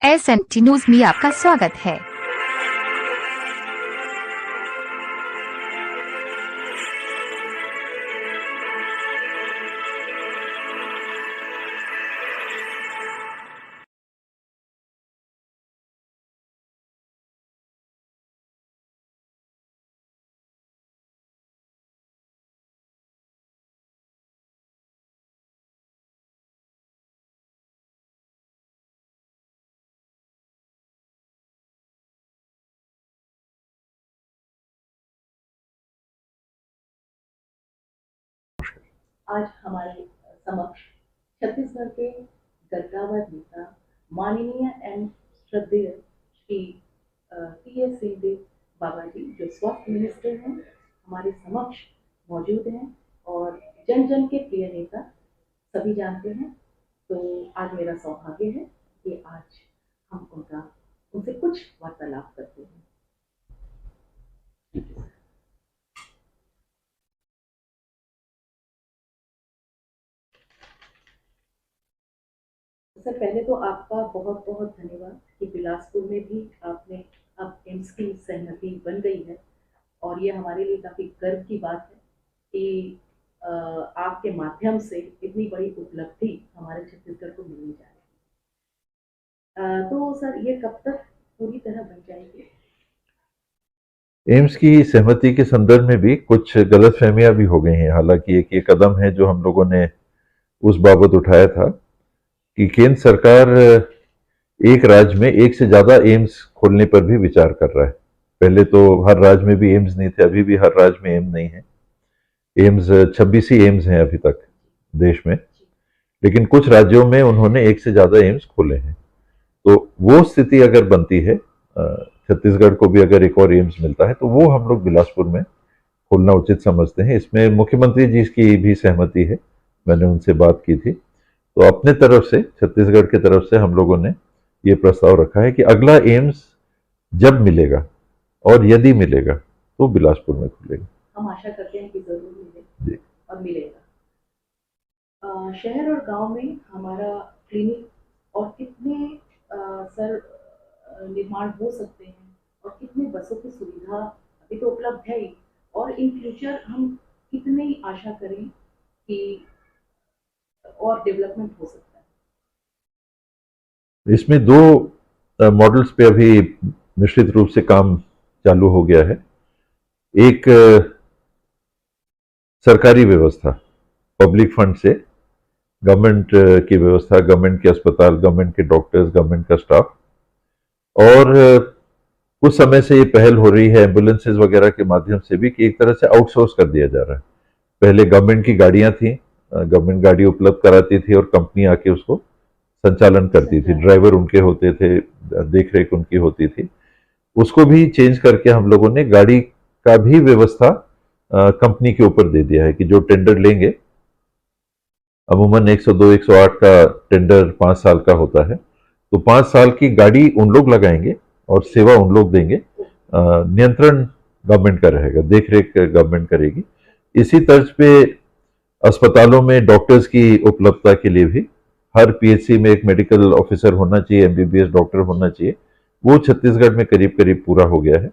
SNT news में आपका स्वागत है। आज हमारे समक्ष छत्तीसगढ़ के गर्दावर नेता माननीय एवं श्रद्धेय श्री टी.एस. सिंहदेव बाबा जी, जो स्वास्थ्य मिनिस्टर हैं, हमारे समक्ष मौजूद हैं और जन जन के प्रिय नेता सभी जानते हैं। तो आज मेरा सौभाग्य है कि आज हम उनसे कुछ वार्तालाप करते हैं। सर, पहले तो आपका बहुत बहुत धन्यवाद कि बिलासपुर में भी आपने अब एम्स की सहमति बन गई है और ये हमारे लिए काफ़ी गर्व की बात है कि आपके माध्यम से इतनी बड़ी उपलब्धि हमारे छत्तीसगढ़ को मिलने जा रही है। तो सर, ये कब तक पूरी तरह बन जाएगी? एम्स की सहमति के संदर्भ में भी कुछ गलतफहमियां भी हो गई हैं। हालांकि एक ये कदम है जो हम लोगों ने उस बाबत उठाया था कि केंद्र सरकार एक राज्य में एक से ज्यादा एम्स खोलने पर भी विचार कर रहा है। पहले तो हर राज्य में भी एम्स नहीं थे, अभी भी हर राज्य में एम्स नहीं है। एम्स 26 ही एम्स हैं अभी तक देश में, लेकिन कुछ राज्यों में उन्होंने एक से ज्यादा एम्स खोले हैं। तो वो स्थिति अगर बनती है, छत्तीसगढ़ को भी अगर एक और एम्स मिलता है, तो वो हम लोग बिलासपुर में खोलना उचित समझते हैं। इसमें मुख्यमंत्री जी की भी सहमति है, मैंने उनसे बात की थी। तो अपने तरफ से, छत्तीसगढ़ की तरफ से हम लोगों ने ये प्रस्ताव रखा है कि अगला एम्स जब मिलेगा और यदि मिलेगा तो बिलासपुर में खुलेगा। हम आशा करते हैं कि जरूर मिले और मिलेगा। शहर और गांव में हमारा क्लिनिक और कितने सर निर्माण हो सकते हैं और कितने बसों की सुविधा अभी तो उपलब्ध है ही, और इन फ्यूचर हम कितनी आशा करें कि और डेवलपमेंट हो सकता है? इसमें दो मॉडल्स पे अभी निश्चित रूप से काम चालू हो गया है। एक सरकारी व्यवस्था, पब्लिक फंड से गवर्नमेंट की व्यवस्था, गवर्नमेंट के अस्पताल, गवर्नमेंट के डॉक्टर्स, गवर्नमेंट का स्टाफ, और कुछ समय से ये पहल हो रही है एम्बुलेंसेज वगैरह के माध्यम से भी कि एक तरह से आउटसोर्स कर दिया जा रहा है। पहले गवर्नमेंट की गाड़ियां थी, गवर्नमेंट गाड़ी उपलब्ध कराती थी और कंपनी आके उसको संचालन करती थी, ड्राइवर उनके होते थे, देख रेख उनकी होती थी। उसको भी चेंज करके हम लोगों ने गाड़ी का भी व्यवस्था कंपनी के ऊपर दे दिया है कि जो टेंडर लेंगे, अमूमन 102, 108 का टेंडर 5 साल का होता है, तो 5 साल की गाड़ी उन लोग लगाएंगे और सेवा उन लोग देंगे। नियंत्रण गवर्नमेंट का रहेगा, देख रेख गवर्नमेंट करेगी। इसी तर्ज पे अस्पतालों में डॉक्टर्स की उपलब्धता के लिए भी हर पीएचसी में एक मेडिकल ऑफिसर होना चाहिए, एमबीबीएस डॉक्टर होना चाहिए। वो छत्तीसगढ़ में करीब करीब पूरा हो गया है।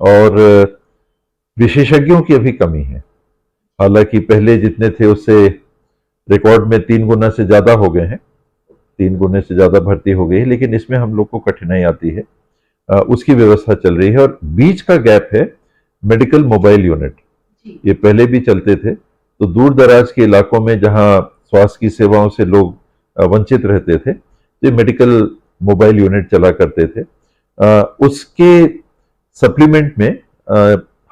और विशेषज्ञों की अभी कमी है। हालांकि पहले जितने थे उससे रिकॉर्ड में 3 गुना से ज्यादा हो गए हैं, 3 गुने से ज्यादा भर्ती हो गई है, लेकिन इसमें हम लोग को कठिनाई आती है। उसकी व्यवस्था चल रही है। और बीच का गैप है मेडिकल मोबाइल यूनिट। ये पहले भी चलते थे, तो दूर दराज के इलाकों में जहां स्वास्थ्य की सेवाओं से लोग वंचित रहते थे, ये मेडिकल मोबाइल यूनिट चला करते थे। उसके सप्लीमेंट में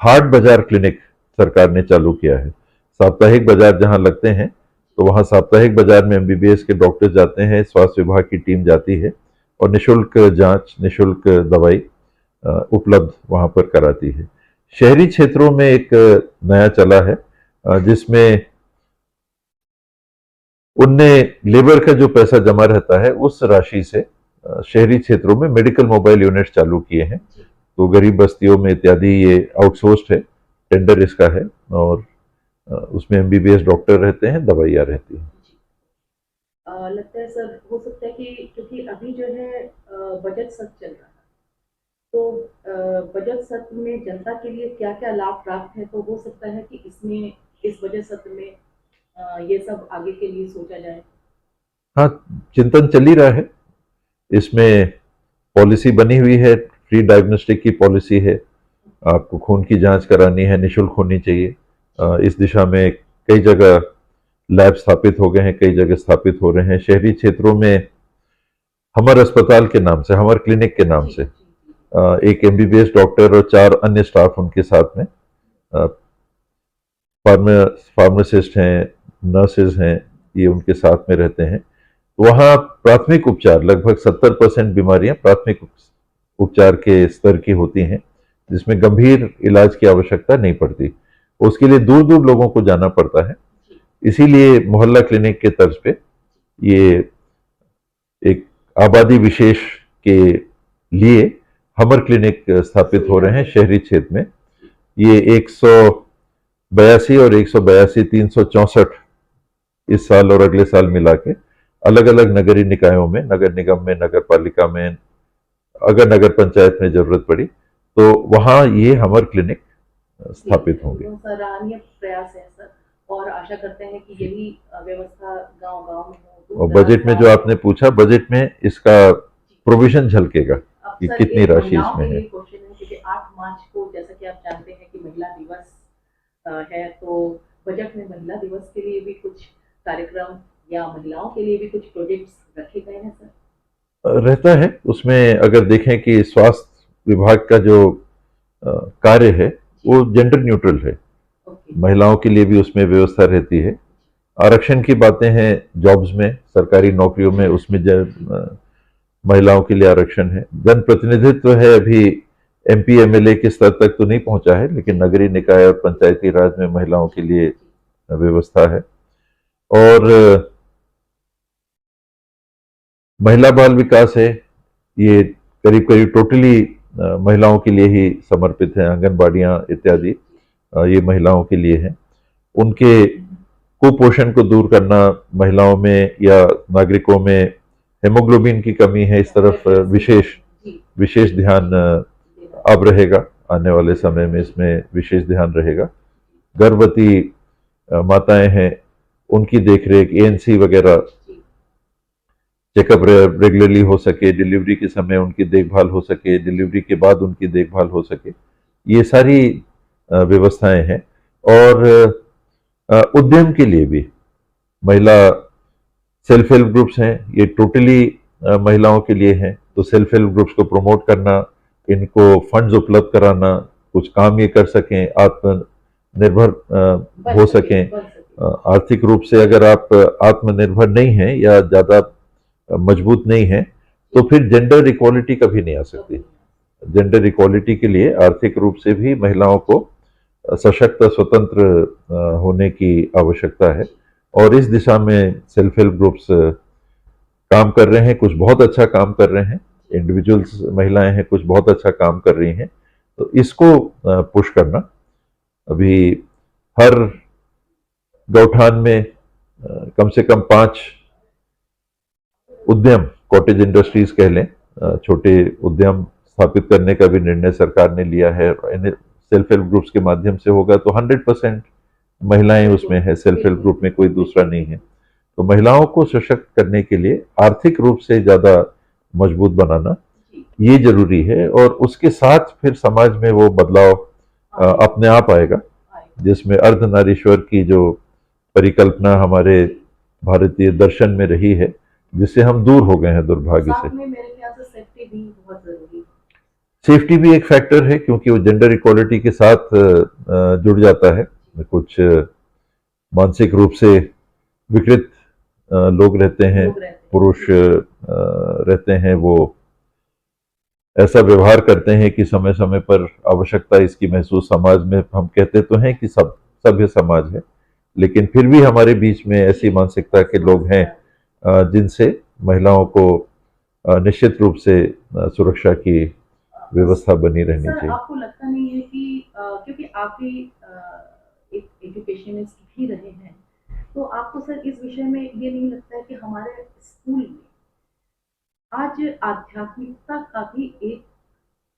हाट बाजार क्लिनिक सरकार ने चालू किया है। साप्ताहिक बाजार जहां लगते हैं, तो वहां साप्ताहिक बाजार में एमबीबीएस के डॉक्टर जाते हैं, स्वास्थ्य विभाग की टीम जाती है और निशुल्क जांच, निशुल्क दवाई उपलब्ध वहां पर कराती है। शहरी क्षेत्रों में एक नया चला है, जिसमें उनने लेबर का जो पैसा जमा रहता है उस राशि से शहरी क्षेत्रों में मेडिकल मोबाइल यूनिट चालू किए हैं। तो गरीब बस्तियों में इत्यादि ये आउटसोर्स्ड है, टेंडर इसका है, और उसमें एमबीबीएस डॉक्टर रहते हैं, दवाइयाँ रहती हैं। लगता है सर, हो सकता है कि क्योंकि अभी जो है बजट सत्र चल रहा है, तो बजट सत्र में जनता के लिए क्या क्या लाभ प्राप्त है, तो हो सकता है कि इसमें इस बजट सत्र में ये सब आगे के लिए सोचा जाए। हाँ, चिंतन चल ही रहा है। इसमें पॉलिसी बनी हुई है, फ्री डायग्नोस्टिक की पॉलिसी है। आपको खून की जांच करानी है, निःशुल्क होनी चाहिए। इस दिशा में कई जगह लैब स्थापित हो गए हैं, कई जगह स्थापित हो रहे हैं। शहरी क्षेत्रों में हमर अस्पताल के नाम से, हमर क्लिनिक के नाम से एक एमबीबीएस डॉक्टर और 4 अन्य स्टाफ उनके साथ में, फार्मासिस्ट हैं, नर्सेज हैं, ये उनके साथ में रहते हैं। वहाँ प्राथमिक उपचार, लगभग 70% बीमारियां प्राथमिक उपचार के स्तर की होती हैं, जिसमें गंभीर इलाज की आवश्यकता नहीं पड़ती। उसके लिए दूर दूर लोगों को जाना पड़ता है। इसीलिए मोहल्ला क्लिनिक के तर्ज पे ये एक आबादी विशेष के लिए हमर क्लिनिक स्थापित हो रहे हैं शहरी क्षेत्र में। ये 182 और 182 364 इस साल और अगले साल मिला के अलग अलग नगरीय निकायों में, नगर निगम में, नगर पालिका में, अगर नगर पंचायत में जरूरत पड़ी तो वहां ये हमर क्लिनिक स्थापित होंगे। सराहनीय प्रयास है सर, और आशा करते हैं कि यही व्यवस्था गांव गांव में हो। और बजट में जो आपने पूछा, बजट में इसका प्रोविजन झलकेगा कि कितनी राशि इसमें है। क्वेश्चन है क्योंकि 8 मार्च को, जैसा कि आप जानते हैं कि महिला दिवस है, तो बजट में महिला दिवस के लिए भी कुछ कार्यक्रम या महिलाओं के लिए भी कुछ प्रोजेक्ट्स रखे गए हैं सर? रहता है। उसमें अगर देखें कि स्वास्थ्य विभाग का जो कार्य है वो जेंडर न्यूट्रल है। महिलाओं के लिए भी उसमें व्यवस्था रहती है। आरक्षण की बातें हैं जॉब्स में, सरकारी नौकरियों में, उसमें महिलाओं के लिए आरक्षण है। जनप्रतिनिधित्व है, अभी एमपी एमएलए के स्तर तक तो नहीं पहुंचा है, लेकिन नगरीय निकाय और पंचायती राज में महिलाओं के लिए व्यवस्था है। और महिला बाल विकास है, ये करीब करीब टोटली महिलाओं के लिए ही समर्पित है। आंगनबाड़ियां इत्यादि ये महिलाओं के लिए है। उनके कुपोषण को दूर करना, महिलाओं में या नागरिकों में हेमोग्लोबिन की कमी है, इस तरफ विशेष ध्यान अब रहेगा। आने वाले समय में इसमें विशेष ध्यान रहेगा। गर्भवती माताएं हैं, उनकी देखरेख, एएनसी वगैरह चेकअप रेगुलरली हो सके, डिलीवरी के समय उनकी देखभाल हो सके, डिलीवरी के बाद उनकी देखभाल हो सके, ये सारी व्यवस्थाएं हैं। और उद्यम के लिए भी महिला सेल्फ हेल्प ग्रुप्स हैं, ये टोटली महिलाओं के लिए हैं। तो सेल्फ हेल्प ग्रुप्स को प्रमोट करना, इनको फंड्स उपलब्ध कराना, कुछ काम ये कर सकें, आत्मनिर्भर हो सकें। आर्थिक रूप से अगर आप आत्मनिर्भर नहीं हैं या ज़्यादा मजबूत नहीं है तो फिर जेंडर इक्वालिटी कभी नहीं आ सकती। जेंडर इक्वालिटी के लिए आर्थिक रूप से भी महिलाओं को सशक्त, स्वतंत्र होने की आवश्यकता है। और इस दिशा में सेल्फ हेल्प ग्रुप्स काम कर रहे हैं, कुछ बहुत अच्छा काम कर रहे हैं। इंडिविजुअल्स महिलाएं हैं, कुछ बहुत अच्छा काम कर रही हैं। तो इसको पुश करना, अभी हर गौठान में कम से कम 5 उद्यम, कॉटेज इंडस्ट्रीज कह लें, छोटे उद्यम स्थापित करने का भी निर्णय सरकार ने लिया है। सेल्फ हेल्प ग्रुप्स के माध्यम से होगा तो 100% महिलाएं उसमें है, सेल्फ हेल्प ग्रुप में कोई दूसरा नहीं है। तो महिलाओं को सशक्त करने के लिए आर्थिक रूप से ज्यादा मजबूत बनाना ये जरूरी है। और उसके साथ फिर समाज में वो बदलाव अपने आप आएगा, जिसमें अर्धनारीश्वर की जो परिकल्पना हमारे भारतीय दर्शन में रही है, जिससे हम दूर हो गए हैं दुर्भाग्य से। मेरे ख्याल से सेफ्टी भी बहुत जरूरी है। सेफ्टी भी एक फैक्टर है, क्योंकि वो जेंडर इक्वालिटी के साथ जुड़ जाता है। कुछ मानसिक रूप से विकृत लोग रहते हैं, पुरुष रहते हैं, वो ऐसा व्यवहार करते हैं कि समय समय पर आवश्यकता इसकी महसूस समाज में, हम कहते तो हैं कि सब सभ्य समाज है, लेकिन फिर भी हमारे बीच में ऐसी मानसिकता के लोग हैं जिनसे महिलाओं को निश्चित रूप से सुरक्षा की व्यवस्था बनी रहनी चाहिए। आपको लगता नहीं है कि क्योंकि आप भी एक एजुकेशनिस्ट भी रहे हैं, तो आपको सर इस विषय में ये नहीं लगता है कि हमारे स्कूल में आज आध्यात्मिकता का भी एक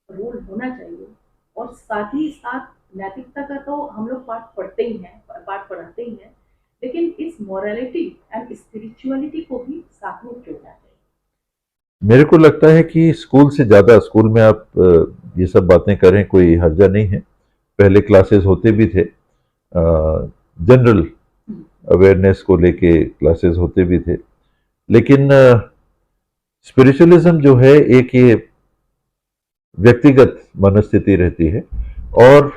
रोल होना चाहिए, और साथ ही साथ नैतिकता का तो हम लोग पाठ पढ़ते ही हैं, पाठ पढ़ाते ही हैं, लेकिन इस मोरालिटी एंड स्पिरिचुअलिटी को भी साथ में जोड़ना चाहिए। मेरे को लगता है कि स्कूल से ज़्यादा, स्कूल में आप ये सब बातें करें, कोई हर्जा नहीं है। पहले क्लासेस होते भी थे, जनरल अवेयरनेस को लेके क्लासेस होते भी थे, लेकिन स्पिरिचुअलिज्म जो है एक ये व्यक्तिगत मनस्थिति रहती है, और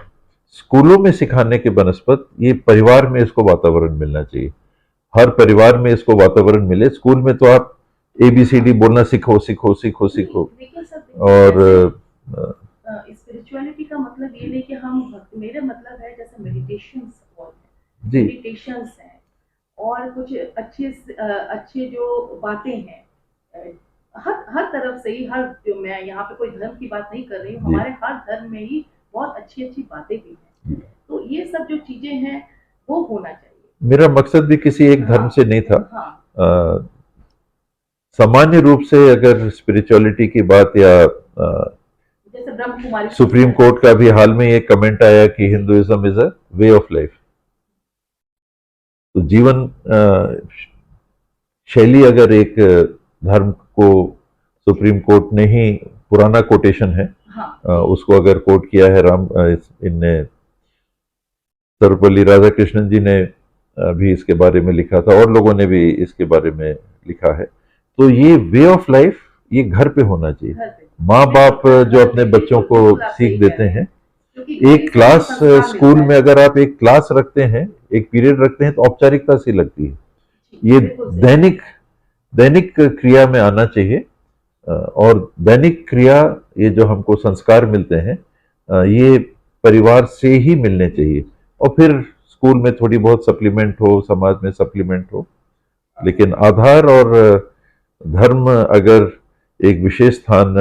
स्कूलों में सिखाने के बनस्पत ये परिवार में इसको वातावरण मिलना चाहिए। हर परिवार में इसको वातावरण मिले। स्कूल में तो आप ABCD बोलना सीखो सीखो सीखो सीखो, देखिए सर, और स्पिरिचुअलिटी का मतलब ये नहीं कि हम मेरा मतलब है जैसे जी मेडिटेशंस हैं और कुछ अच्छे जो बातें हैं, हर हर तरफ से ही, हर जो, मैं यहाँ पे कोई धर्म की बात नहीं कर रही हूँ, जी हमारे हर धर्म में ही बहुत अच्छी अच्छी बातें भी हैं। तो ये सब जो चीजें हैं वो होना चाहिए। मेरा मकसद भी किसी एक धर्म से नहीं था। हाँ, सामान्य रूप से अगर स्पिरिचुअलिटी की बात, या जैसे ब्रह्म कुमारी सुप्रीम कोर्ट का भी हाल में एक कमेंट आया कि Hinduism is a way of life, तो जीवन शैली, अगर एक धर्म को सुप्रीम कोर्ट ने ही, पुराना कोटेशन है, हाँ, उसको अगर कोट किया है राम इनने, सर्वपल्ली राधाकृष्णन जी ने भी इसके बारे में लिखा था, और लोगों ने भी इसके बारे में लिखा है। तो ये वे ऑफ लाइफ ये घर पे होना चाहिए। माँ बाप जो अपने बच्चों को सीख देते हैं, एक क्लास, स्कूल में अगर आप एक क्लास रखते हैं, एक पीरियड रखते हैं, तो औपचारिकता सी लगती है। ये दैनिक दैनिक क्रिया में आना चाहिए, और दैनिक क्रिया, ये जो हमको संस्कार मिलते हैं, ये परिवार से ही मिलने चाहिए, और फिर स्कूल में थोड़ी बहुत सप्लीमेंट हो, समाज में सप्लीमेंट हो, लेकिन आधार और धर्म अगर एक विशेष स्थान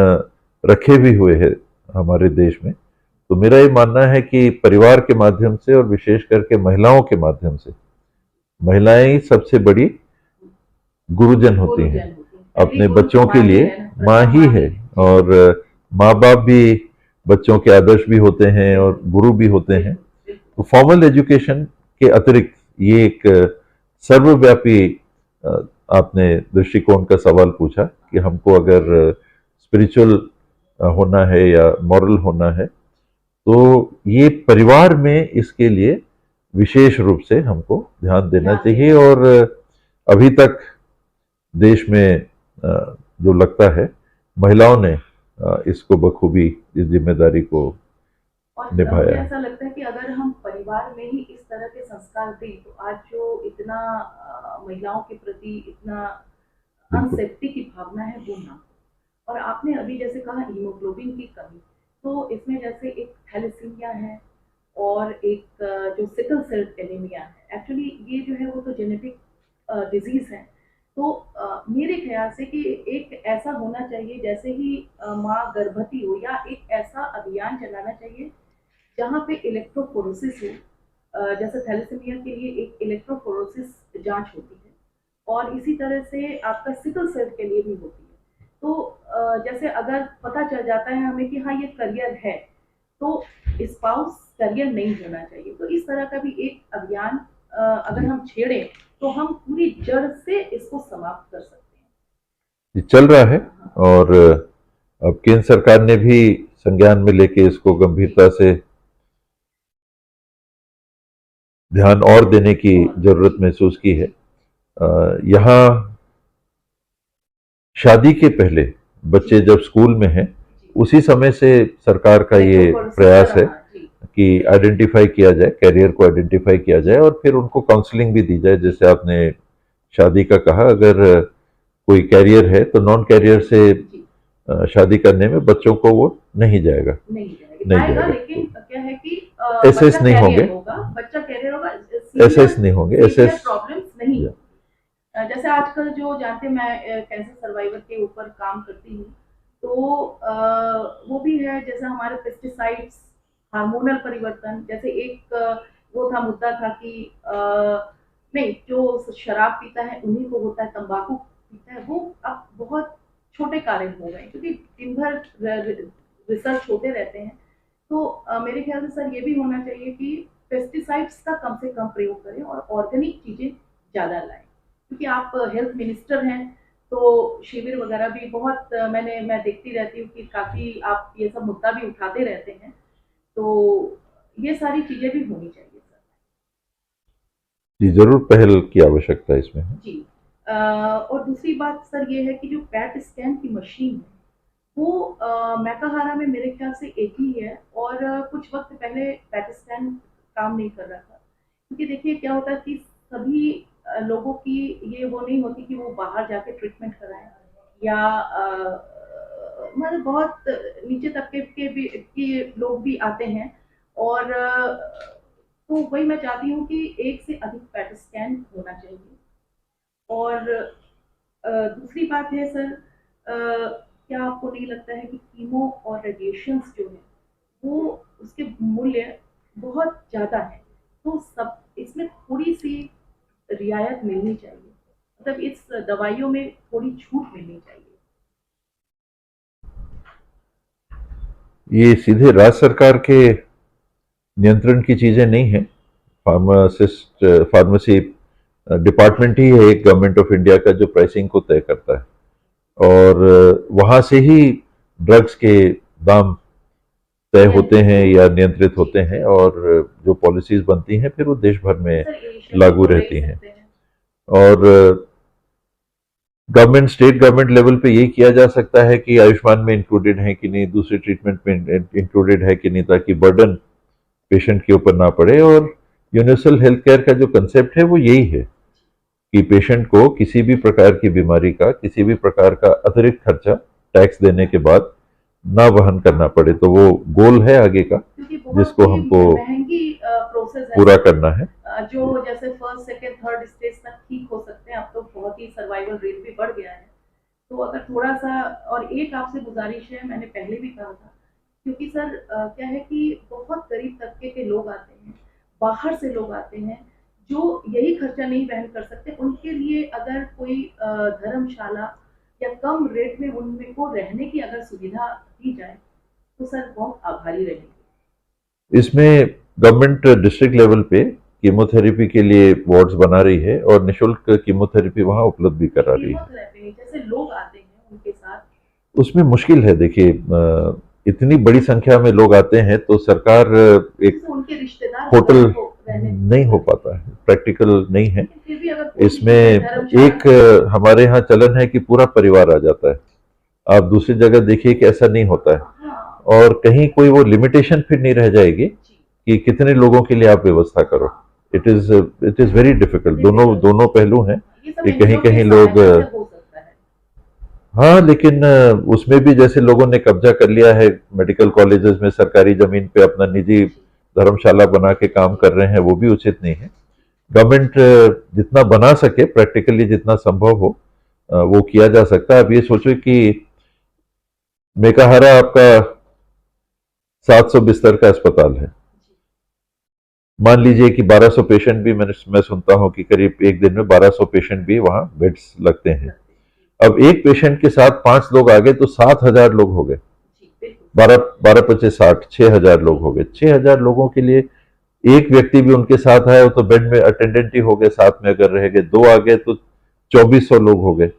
रखे भी हुए है हमारे देश में, तो मेरा ये मानना है कि परिवार के माध्यम से, और विशेष करके महिलाओं के माध्यम से, महिलाएं ही सबसे बड़ी गुरुजन होती हैं अपने बच्चों के लिए, माँ ही है, और माँ बाप भी बच्चों के आदर्श भी होते हैं और गुरु भी होते हैं। तो फॉर्मल एजुकेशन के अतिरिक्त ये एक सर्वव्यापी आपने दृष्टिकोण का सवाल पूछा कि हमको अगर स्पिरिचुअल होना है या मॉरल होना है, तो ये परिवार में इसके लिए विशेष रूप से हमको ध्यान देना चाहिए। और अभी तक देश में जो लगता है, महिलाओं ने इसको बखूबी, इस जिम्मेदारी को निभाया मुझे है। ऐसा लगता है कि अगर हम परिवार में ही इस तरह के संस्कार दें, तो आज जो इतना महिलाओं के प्रति इतना अनसेफ्टी की भावना है वो ना हो। और आपने अभी जैसे कहा हीमोग्लोबिन की कमी, तो इसमें जैसे एक थैलेसीमिया है और एक जो सिकल सेल एनीमिया है, एक्चुअली ये जो है वो तो जेनेटिक डिजीज है। तो मेरे ख्याल से कि एक ऐसा होना चाहिए, जैसे ही माँ गर्भवती हो, या एक ऐसा अभियान चलाना चाहिए जहाँ पे इलेक्ट्रोफोरेसिस हो। जैसे थैलेसीमिया के लिए एक इलेक्ट्रोफोरेसिस जांच होती है, और इसी तरह से आपका सिकल सेल के लिए भी होती है। तो जैसे अगर पता चल जाता है हमें कि हाँ ये करियर है, तो स्पाउस करियर नहीं होना चाहिए। तो इस तरह का भी एक अभियान अगर हम छेड़ें, तो हम पूरी जड़ से इसको समाप्त कर सकते हैं। ये चल रहा है, और अब केंद्र सरकार ने भी संज्ञान में लेके इसको गंभीरता से ध्यान और देने की जरूरत महसूस की है। यहाँ शादी के पहले बच्चे जब स्कूल में हैं, उसी समय से सरकार का ये प्रयास है कि आइडेंटिफाई किया जाए, कैरियर को आइडेंटिफाई किया जाए, और फिर उनको काउंसलिंग भी दी जाए। जैसे आपने शादी का कहा, अगर कोई कैरियर है तो नॉन कैरियर से शादी करने में बच्चों को वो नहीं जाएगा, नहीं जाएगा। लेकिन क्या है कि एसएस नहीं होंगे, बच्चा कैरियर होगा, एसएस नहीं होंगे, एसएस प्रॉब्लम्स नहीं। जैसे आजकल जो जानते, मैं कैंसर सर्वाइवर के ऊपर काम करती हूँ, तो वो भी है, जैसे हमारे पेस्टिसाइड्स, हार्मोनल परिवर्तन, जैसे एक वो था, मुद्दा था कि नहीं, जो शराब पीता है उन्हीं को होता है, तंबाकू पीता है वो अब बहुत छोटे कार्य हो गए, क्योंकि दिन भर रिसर्च होते रहते हैं। तो मेरे ख्याल से सर ये भी होना चाहिए कि पेस्टिसाइड्स का कम से कम प्रयोग करें और ऑर्गेनिक चीजें ज्यादा लाएं, क्योंकि आप हेल्थ मिनिस्टर हैं, तो शिविर वगैरह भी बहुत मैं देखती रहती हूँ कि काफी आप ये सब मुद्दा भी उठाते रहते हैं, तो ये सारी चीजें भी होनी चाहिए सर। जी, जरूर पहल की आवश्यकता इसमें है। जी। और दूसरी बात सर ये है कि जो पैट स्कैन की मशीन है वो मैकाहारा में मेरे ख्याल से एक ही है, और कुछ वक्त पहले पैट स्कैन काम नहीं कर रहा था, क्योंकि देखिए क्या होता है कि सभी लोगों की ये वो नहीं होती कि वो बाहर जाके ट्रीटमेंट कराएं, या मतलब बहुत नीचे तबके के लोग भी आते हैं, और तो वही मैं चाहती हूँ कि एक से अधिक पैट स्कैन होना चाहिए। और दूसरी बात है सर, क्या आपको नहीं लगता है कि कीमो और रेडिएशंस जो है वो उसके मूल्य बहुत ज़्यादा है, तो सब इसमें थोड़ी सी रियायत मिलनी चाहिए, मतलब इस दवाइयों में थोड़ी छूट मिलनी चाहिए। ये सीधे राज्य सरकार के नियंत्रण की चीजें नहीं है। फार्मेसी डिपार्टमेंट ही है एक गवर्नमेंट ऑफ इंडिया का जो प्राइसिंग को तय करता है, और वहां से ही ड्रग्स के दाम तय होते हैं या नियंत्रित होते हैं, और जो पॉलिसीज बनती हैं फिर वो देश भर में लागू रहती हैं। और गवर्नमेंट, स्टेट गवर्नमेंट लेवल पे यही किया जा सकता है कि आयुष्मान में इंक्लूडेड है कि नहीं, दूसरे ट्रीटमेंट में इंक्लूडेड है कि नहीं, ताकि बर्डन पेशेंट के ऊपर ना पड़े। और यूनिवर्सल हेल्थ केयर का जो कंसेप्ट है वो यही है कि पेशेंट को किसी भी प्रकार की बीमारी का, किसी भी प्रकार का अतिरिक्त खर्चा टैक्स देने के बाद ना वहन करना पड़े। तो वो गोल है आगे का जिसको हमको महंगी प्रोसेस है पूरा करना है। जो जैसे फर्स्ट सेकंड थर्ड स्टेज तक ठीक हो सकते हैं, अब तो बहुत ही सर्वाइवल रेट भी बढ़ गया है, तो अगर थोड़ा सा, और एक आपसे गुजारिश है, मैंने पहले भी कहा था, क्योंकि सर क्या है कि बहुत गरीब तबके के लोग आते हैं, बाहर से लोग आते हैं, जो यही खर्चा नहीं वहन कर सकते, उनके लिए अगर कोई धर्मशाला या कम रेट में उनको रहने की अगर सुविधा दी जाए तो सर बहुत आभारी रहेंगे। इसमें गवर्नमेंट डिस्ट्रिक्ट लेवल पे कीमोथेरेपी के लिए वार्ड्स बना रही है और निशुल्क कीमोथेरेपी वहां उपलब्ध भी करा रही है। जैसे लोग आते हैं उनके साथ, उसमें मुश्किल है। देखिए, इतनी बड़ी संख्या में लोग आते हैं तो सरकार एक उनके रिश्तेदार होटल नहीं हो पाता है, प्रैक्टिकल नहीं है। इसमें एक हमारे यहाँ चलन है कि पूरा परिवार आ जाता है। आप दूसरी जगह देखिए कि ऐसा नहीं होता है, और कहीं कोई वो लिमिटेशन फिर नहीं रह जाएगी कि कितने लोगों के लिए आप व्यवस्था करो। It is very difficult. दोनों पहलू हैं कि कहीं कहीं लोग, हाँ, लेकिन उसमें भी जैसे लोगों ने कब्जा कर लिया है मेडिकल कॉलेजेस में, सरकारी जमीन पे अपना निजी धर्मशाला बना के काम कर रहे हैं, वो भी उचित नहीं है। गवर्नमेंट जितना बना सके प्रैक्टिकली, जितना संभव हो वो किया जा सकता है। अब ये सोचो कि मेकाहारा आपका 700 बिस्तर का अस्पताल है। मान लीजिए कि 1200 पेशेंट भी, मैं सुनता हूं कि करीब एक दिन में 1200 पेशेंट भी वहां बेड्स लगते हैं। अब एक पेशेंट के साथ 5 लोग आ गए तो 7000 लोग हो गए। 12 25 60 6000 लोग हो गए। 6000 लोगों के लिए एक व्यक्ति भी उनके साथ आया तो बेड में अटेंडेंट ही हो गए, साथ में अगर रह गए 2 आ गए तो 2400 लोग हो गए।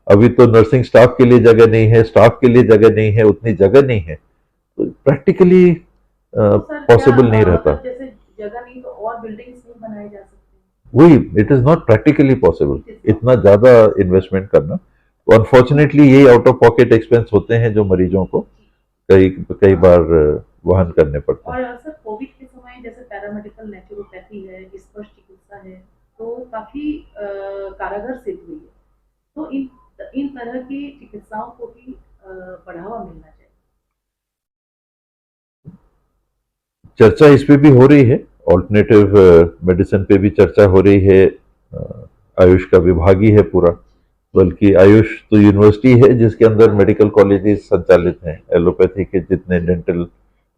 अभी तो नर्सिंग स्टाफ के लिए जगह नहीं है, स्टाफ के लिए जगह नहीं है, उतनी जगह नहीं है, तो प्रैक्टिकली पॉसिबल नहीं रहता। जैसे जगह नहीं तो और बिल्डिंग्स नहीं बनाए जा सकते, वही, it is not practically possible इतना ज्यादा इन्वेस्टमेंट करना। तो अनफॉर्चुनेटली यही आउट ऑफ पॉकेट एक्सपेंस होते हैं जो मरीजों को कई बार वहन करने पड़ते हैं। और सर कोविड के समय जैसे पैरामेडिकल नेचुरोपैथी है, स्पर्श चिकित्सा है, तो काफी कारगर सिद्ध हुई है, तो इन तरह की चिकित्साओं को भी बढ़ावा मिलना चाहिए। चर्चा इस पे भी हो रही है, ऑल्टरनेटिव मेडिसिन पे भी चर्चा हो रही है। आयुष का विभाग ही है पूरा, बल्कि आयुष तो यूनिवर्सिटी है जिसके अंदर मेडिकल कॉलेजेस संचालित हैं। एलोपैथी के जितने, डेंटल,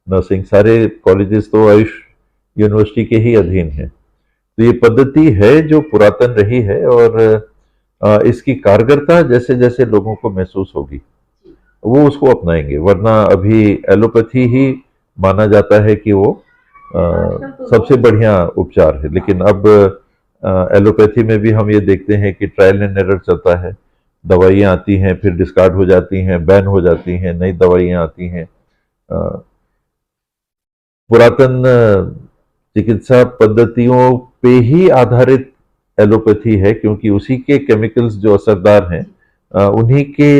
नर्सिंग, सारे कॉलेजेस तो आयुष यूनिवर्सिटी के ही अधीन हैं। तो ये पद्धति है जो पुरातन रही है, और इसकी कारगरता जैसे जैसे लोगों को महसूस होगी वो उसको अपनाएंगे, वरना अभी एलोपैथी ही माना जाता है कि वो सबसे बढ़िया उपचार है। लेकिन अब एलोपैथी में भी हम ये देखते हैं कि ट्रायल एंड एरर चलता है, दवाइयाँ आती हैं फिर डिस्कार्ड हो जाती हैं, बैन हो जाती हैं, नई दवाइयाँ आती हैं। पुरातन चिकित्सा पद्धतियों पे ही आधारित एलोपैथी है, क्योंकि उसी के केमिकल्स जो असरदार हैं उन्हीं के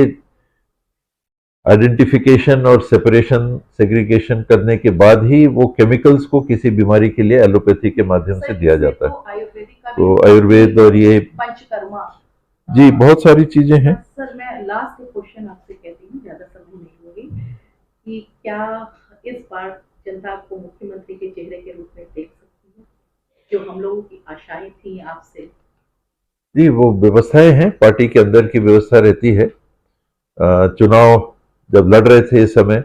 आइडेंटिफिकेशन और सेपरेशन सेग्रीगेशन करने के बाद ही वो केमिकल्स को किसी बीमारी के लिए एलोपैथी के माध्यम से दिया जाता है। तो आयुर्वेद और ये पंचकर्मा जी बहुत सारी चीजें हैं। सर मैं लास्ट क्वेश्चन आपसे कहती हूँ, ज्यादा समय नहीं होगी, कि क्या इस बार जनता आपको मुख्यमंत्री के चेहरे के रूप में देख सकती है, जो हम लोगों की आशाएं थी आपसे? जी वो व्यवस्थाएं हैं, पार्टी के अंदर की व्यवस्था रहती है। चुनाव जब लड़ रहे थे इस समय,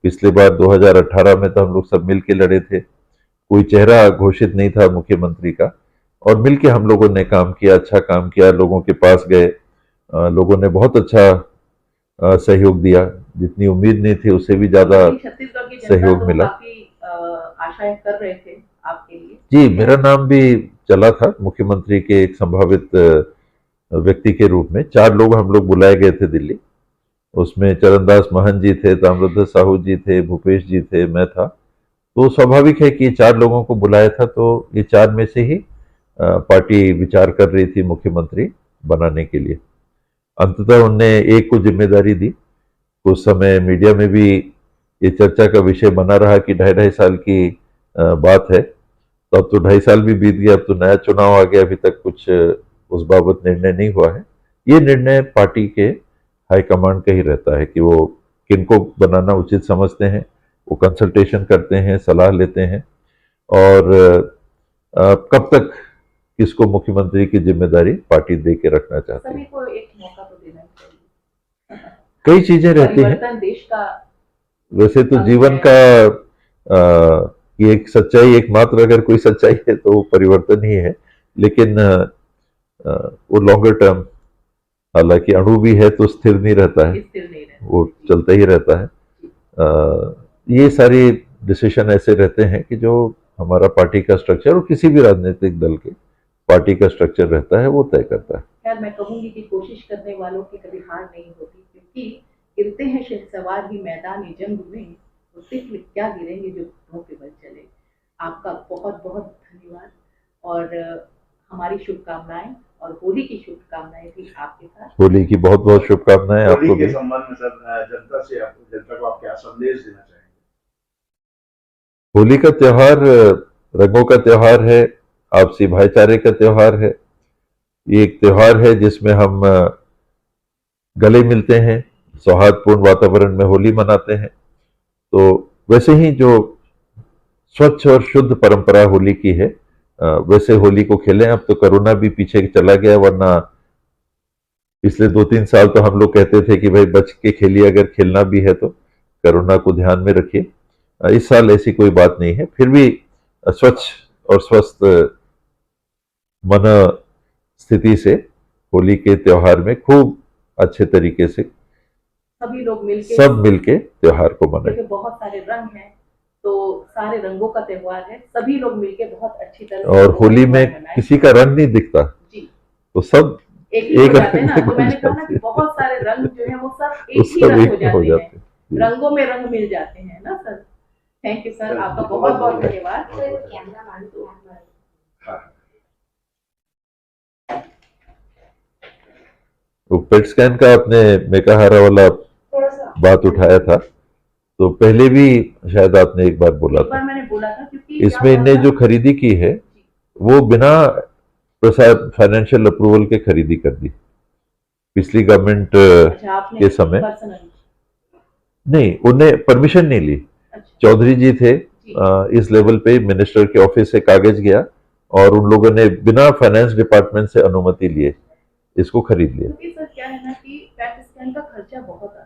पिछली बार 2018 में तो हम लोग सब मिलके लड़े थे, कोई चेहरा घोषित नहीं था मुख्यमंत्री का, और मिलके हम लोगों ने काम किया, अच्छा काम किया, लोगों के पास गए, लोगों ने बहुत अच्छा सहयोग दिया, जितनी उम्मीद नहीं थी उससे भी ज्यादा सहयोग मिला। आशाएं कर रहे थे आपके लिए। जी मेरा नाम भी चला था मुख्यमंत्री के एक संभावित व्यक्ति के रूप में। 4 लोग हम लोग बुलाए गए थे दिल्ली, उसमें चरणदास महंत जी थे, ताम्रध्वज साहू जी थे, भूपेश जी थे, मैं था। तो स्वाभाविक है कि 4 लोगों को बुलाया था, तो ये 4 में से ही पार्टी विचार कर रही थी मुख्यमंत्री बनाने के लिए। अंततः उनने एक को जिम्मेदारी दी। कुछ समय मीडिया में भी ये चर्चा का विषय बना रहा कि 2.5 साल की बात है, तो अब तो 2.5 साल भी बीत गया, अब तो नया चुनाव आ गया, अभी तक कुछ उस बाबत निर्णय नहीं हुआ है। ये निर्णय पार्टी के हाईकमांड का ही रहता है कि वो किनको बनाना उचित समझते हैं, वो कंसल्टेशन करते हैं, सलाह लेते हैं, और कब तक किसको मुख्यमंत्री की जिम्मेदारी पार्टी दे के रखना चाहती है। सभी को एक मौका तो देना चाहिए। कई चीजें रहती हैं देश का, वैसे तो जीवन का ये एक सच्चाई, एकमात्र अगर कोई सच्चाई है तो वो परिवर्तन ही है, लेकिन वो लॉन्गर टर्म, हालांकि अणु भी है तो स्थिर नहीं रहता है, वो चलता ही रहता है। ये सारे डिसीजन ऐसे रहते हैं कि जो हमारा पार्टी का स्ट्रक्चर और किसी भी राजनीतिक दल के पार्टी का स्ट्रक्चर रहता है वो तय करता है। खैर मैं कहूंगी कि कोशिश करने वालों की कभी हार नहीं होती, क्योंकि गिरते हैं शहसवार ही मैदान जंग में, तो सिर्फ क्या गिरेंगे जो घुटनों पे बल चले। आपका बहुत बहुत धन्यवाद, और हमारी शुभकामनाएं और होली की शुभकामनाएं भी आपके साथ। होली की बहुत बहुत शुभकामनाएं आपको भी। संबंध में सर जनता को आप क्या संदेश देना चाहेंगे? होली का त्योहार रंगों का त्योहार है, आपसी भाईचारे का त्योहार है। ये एक त्योहार है जिसमें हम गले मिलते हैं, सौहार्दपूर्ण वातावरण में होली मनाते हैं। तो वैसे ही जो स्वच्छ और शुद्ध परंपरा होली की है वैसे होली को खेलें। अब तो कोरोना भी पीछे चला गया, वरना पिछले 2-3 साल तो हम लोग कहते थे कि भाई बच के खेलिए, अगर खेलना भी है तो कोरोना को ध्यान में रखिए। इस साल ऐसी कोई बात नहीं है, फिर भी स्वच्छ और स्वस्थ मन स्थिति से होली के त्योहार में खूब अच्छे तरीके से सब मिलके त्योहार को मनाएं। बहुत सारे रंग हैं, तो सारे रंगों का त्योहार है, सभी लोग मिलके बहुत अच्छी तरह। और होली में किसी का रंग नहीं दिखता जी, तो सब एक रंग ना, तो मैंने कहा ना कि बहुत सारे रंग जो है वो सब एक ही रंग हो जाते हैं, रंगों में रंग मिल जाते हैं ना सर। थैंक यू सर, आपका बहुत बहुत धन्यवाद। वो पेट स्कैन का आपने मेकाहारा वाला बात उठाया था, तो पहले भी शायद आपने एक बार बोला था। मैंने बोला था क्योंकि इसमें इनने जो खरीदी की है वो बिना प्रसाद फाइनेंशियल अप्रूवल के खरीदी कर दी पिछली गवर्नमेंट के समय। नहीं, उन्हें परमिशन नहीं ली। चौधरी जी थे इस लेवल पे, मिनिस्टर के ऑफिस से कागज गया और उन लोगों ने बिना फाइनेंस डिपार्टमेंट से अनुमति लिए इसको खरीद लिया। सर क्या है ना कि पैट स्कैन का खर्चा बहुत आता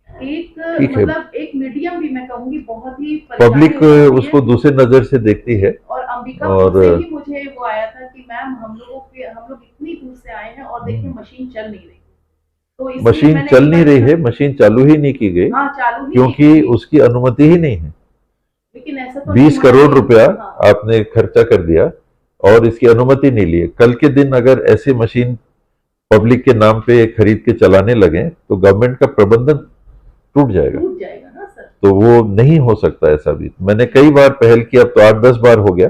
है, एक मतलब एक मीडियम भी मैं कहूंगी बहुत ही पब्लिक उसको दूसरे नजर से देखती है। और अंबिका से ही मुझे वो आया था कि मैम हम लोग इतनी कितनी दूर से आए हैं और देखिए मशीन चल नहीं रही। तो इसलिए मशीन मैंने चल एक नहीं बार- रही है, मशीन चालू ही नहीं की गई हाँ चालू ही क्योंकि नहीं की। उसकी अनुमति ही नहीं है। लेकिन ऐसा तो 20 नहीं करोड़ होना रुपया चाहिए। हाँ, आपने खर्चा कर दिया और इसकी अनुमति नहीं ली है। कल के दिन अगर ऐसी मशीन पब्लिक के नाम पे खरीद के चलाने लगे तो गवर्नमेंट का प्रबंधन टूट जाएगा। टूट जाएगा ना सर। तो वो नहीं हो सकता ऐसा भी। मैंने कई बार पहल की, अब तो 8-10 बार हो गया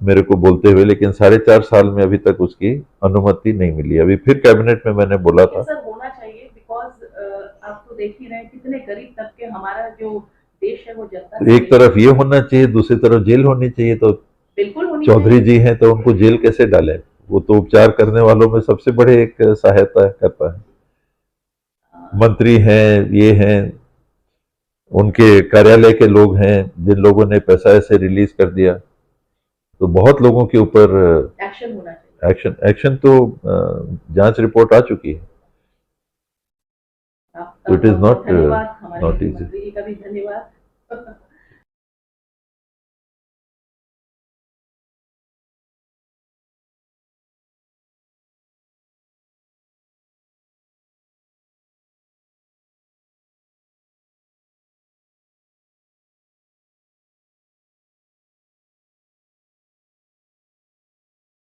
मेरे को बोलते हुए, लेकिन 4.5 साल में अभी तक उसकी अनुमति नहीं मिली। अभी फिर कैबिनेट में मैंने बोला था। सर होना चाहिए बिकॉज आप तो देख ही रहे हैं कितने गरीब तबके, हमारा जो देश है वो जनता तो से एक तरफ ये होना चाहिए, दूसरी तरफ जेल होनी चाहिए। तो बिल्कुल होनी चौधरी चाहिए। जी हैं तो उनको जेल कैसे डालें? वो तो उपचार करने वालों में सबसे बड़े एक सहायता करता है। मंत्री हैं, ये हैं, उनके कार्यालय के लोग हैं जिन लोगों ने पैसा ऐसे रिलीज कर दिया, तो बहुत लोगों के ऊपर एक्शन होना चाहिए। एक्शन तो जांच रिपोर्ट आ चुकी है। आपका So it is बहुत-बहुत not, धन्यवाद, हमारे not easy. मुख्यमंत्री जी का भी धन्यवाद।